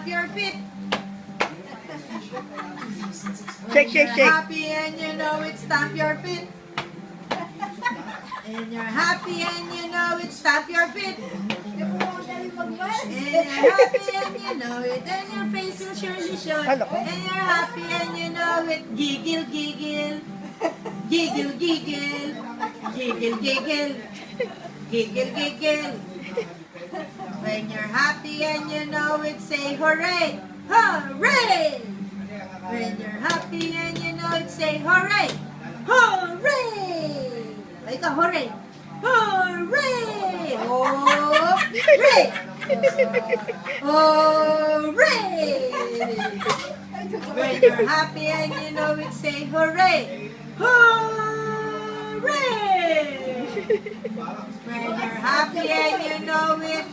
stamp your feet. Shake, shake, When shake. you're happy and you know it, stamp your feet. And you're happy and you know it, stamp your feet. And you're happy and you know it, and your face will surely show it. Hello. And you're happy and you know it, giggle, giggle. Giggle, giggle. Giggle, giggle. Giggle, giggle. When you're happy and you know it, say hooray! Hooray! When you're happy and you know it, say hooray! Hooray! Ay ka, hooray! Hooray! Hooray! Hooray! When you're happy and you know it, say hooray! Hooray! When you're happy and you know it,